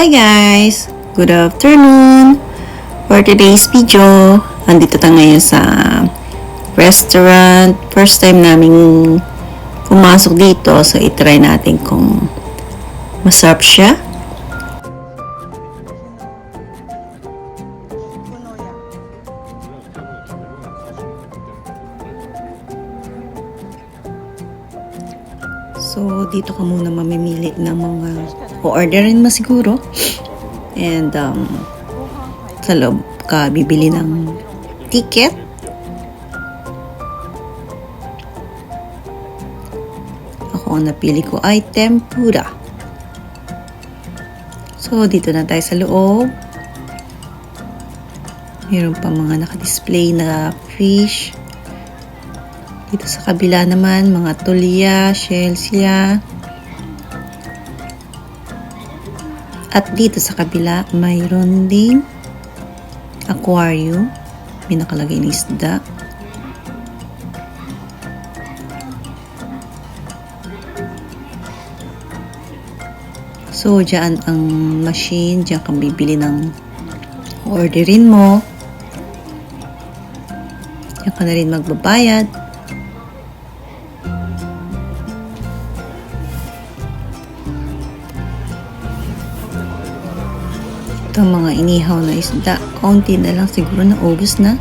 Hi guys! Good afternoon! For today's video, andito tayo ngayon sa restaurant. First time namin pumasok dito, so itry natin kung masarap siya. So, dito ka muna mamimili ng mga o-orderin mo siguro. And, sa loob ka bibili ng ticket. Ako ang napili ko ay tempura. So, dito na tayo sa loob. Meron pa mga naka-display na fish. Dito sa kabila naman, mga tulya, shelsia. At dito sa kabila, mayroon din aquarium. May nakalagay na isda. So, dyan ang machine. Dyan kang bibili ng orderin mo. Dyan ka na rin magbabayad. Itong mga inihaw na isda, konti na lang siguro na ubos na.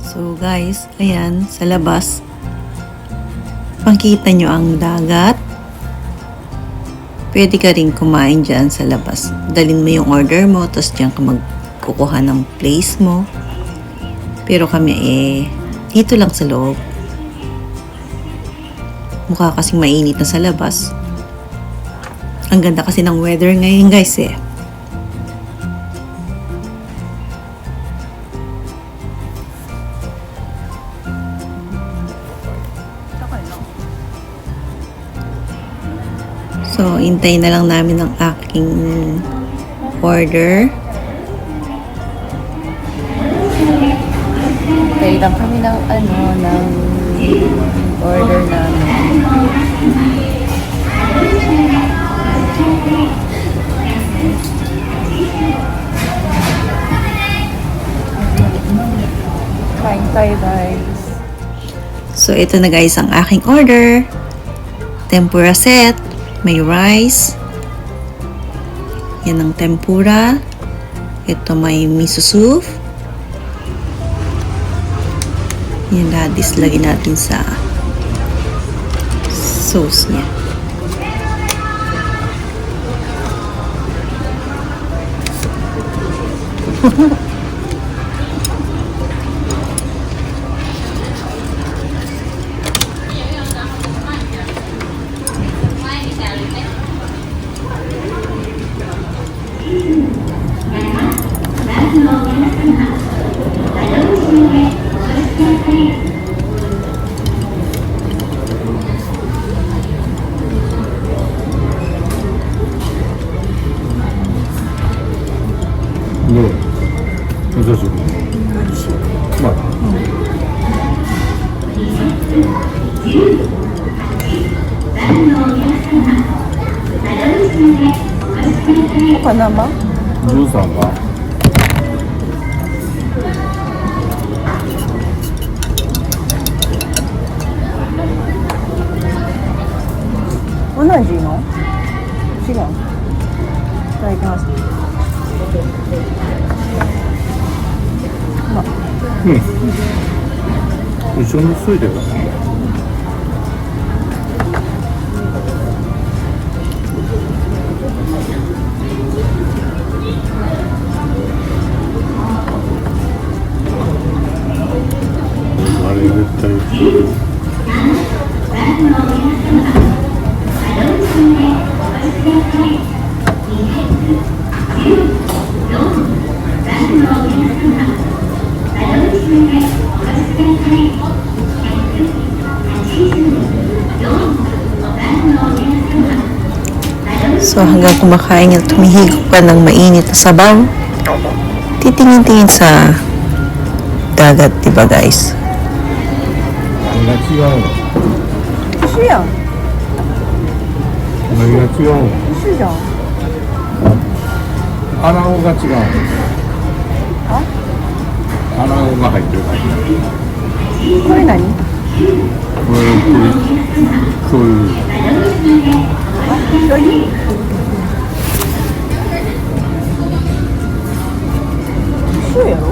So guys, ayan, sa labas, makikita nyo ang dagat. Pwede ka rin kumain dyan sa labas. Dalhin mo yung order mo, tapos dyan ka magkukuha ng place mo. Pero kami dito lang sa loob. Mukha kasing mainit na sa labas. Ang ganda kasi ng weather ngayon guys . So, hintayin na lang namin ang aking order. Hintay lang kami ng ng order namin. Kain tayo guys. So, ito na guys ang aking order. Tempura set. May rice. Yan ang tempura. Ito may miso soup. Yan lahat lagyan natin sa sauce niya. 네, 괜찮으시고. 맞아. Apa nama? 누사가.同じの？違う。いただきます。一緒についてるかな。あれ絶対。So hanggang kumakain at tumihigop ka ng mainit na sabaw, titingin-tingin sa dagat, diba guys? 何が違うの？一緒やん。何が違うの？一緒じゃん。穴子が違うの？穴子が入ってる感じ。これ何？これそういう醤油？一緒やろ？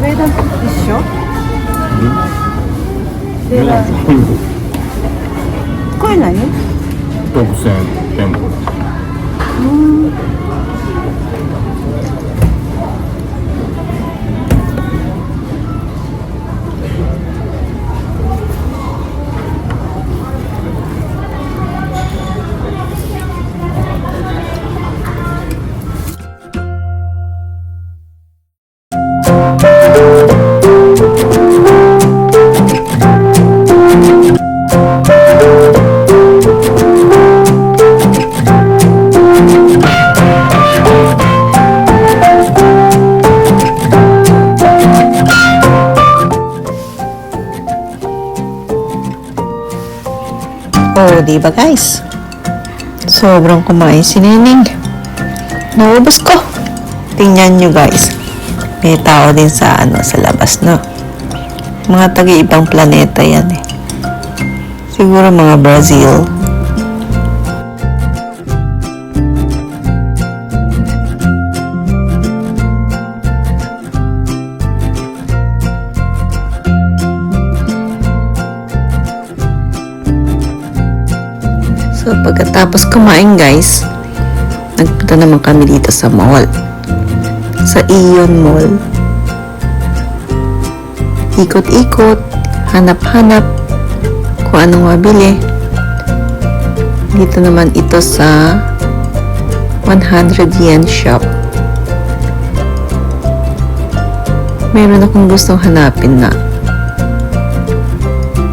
値段一緒？値段違うの？これ何？特選店舗。Oh, di ba guys? Sobrang kumain si Neneng. Naubos ko. Tingnan nyo guys. May tao din sa sa labas, no? Mga taga-ibang planeta yan eh. Siguro mga Brazil. So, pagkatapos kumain guys, nagpunta naman kami dito sa mall. Sa Ion Mall. Ikot-ikot, hanap-hanap kung anong mabili. Dito naman ito sa 100 yen shop. Meron akong gustong hanapin na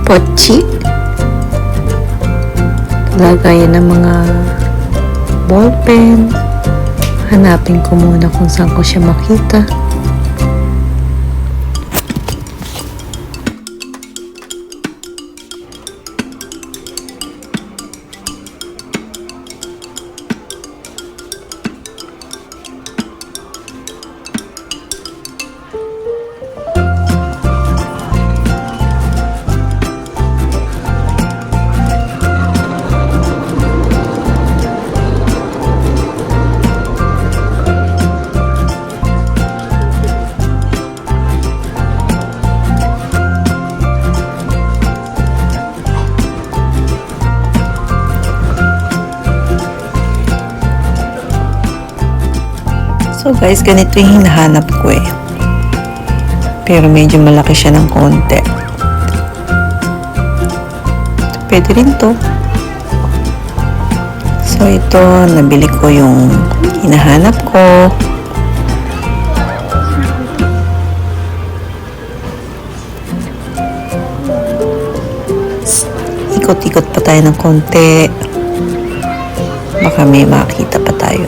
pochi. Lagayan ng mga ballpen. Hanapin ko muna kung saan ko siya makita. So guys, ganito yung hinahanap ko eh. Pero medyo malaki siya ng konti. Pwede rin to. So ito, nabili ko yung hinahanap ko. Ikot-ikot pa tayo ng konti. Baka may makita pa tayo.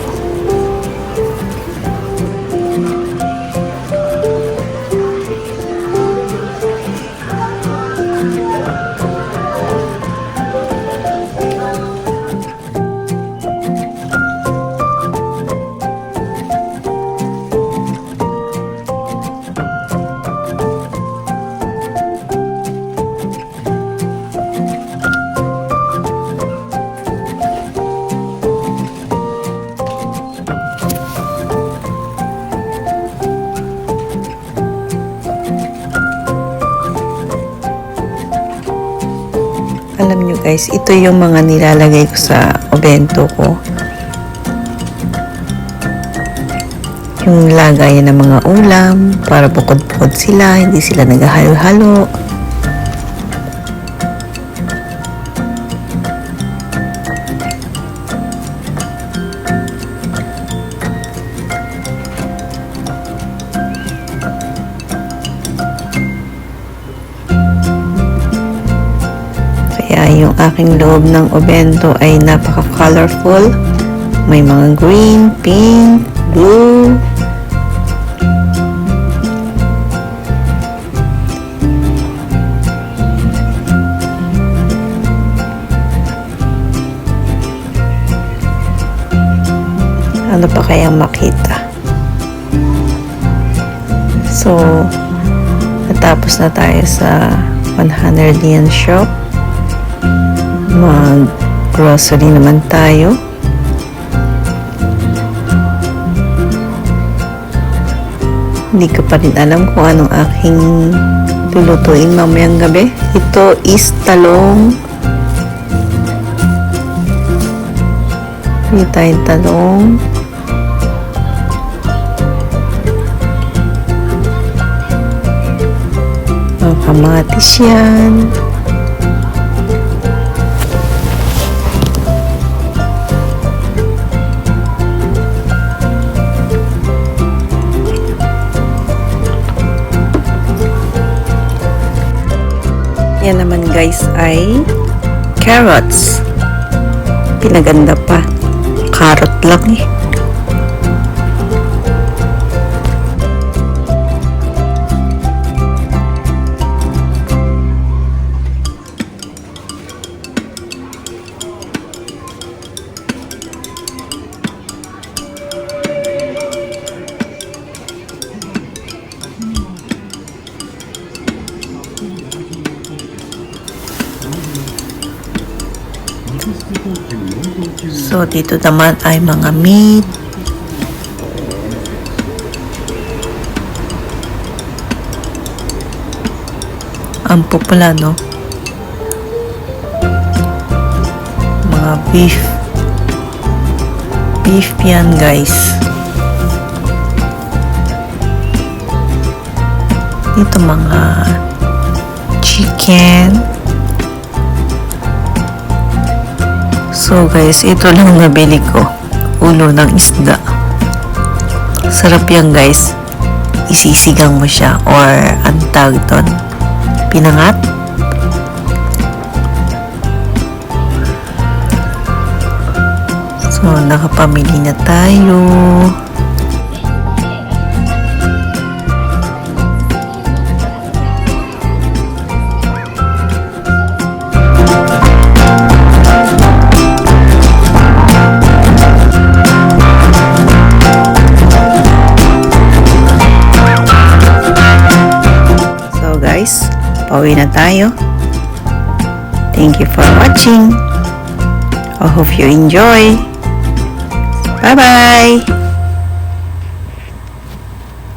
Alam nyo guys, ito yung mga nilalagay ko sa obento ko. Yung lagayan ng mga ulam, para bukod-bukod sila, hindi sila naghahalo-halo. yung aking loob ng obento ay napaka-colorful. May mga green, pink, blue. Ano pa kayang makita? So, natapos na tayo sa 100 yen shop. Mag-grocery naman tayo. Hindi ko pa rin alam kung anong aking lulutuin mamayang gabi. Ito is talong. Hindi tayong talong. Kamatis yan. Yan naman guys ay carrots. Pinaganda pa. Carrot lang eh. So, dito naman ay mga meat. Ampo pala, no? Mga beef. Beef yan, guys. Dito mga chicken. So guys, ito lang nabili ko. Ulo ng isda. Sarap yan guys. Isisigang mo siya or ang tawag doon, pinangat. So nakapamili na tayo. Pauwi na tayo. Thank you for watching. I hope you enjoy. Bye-bye!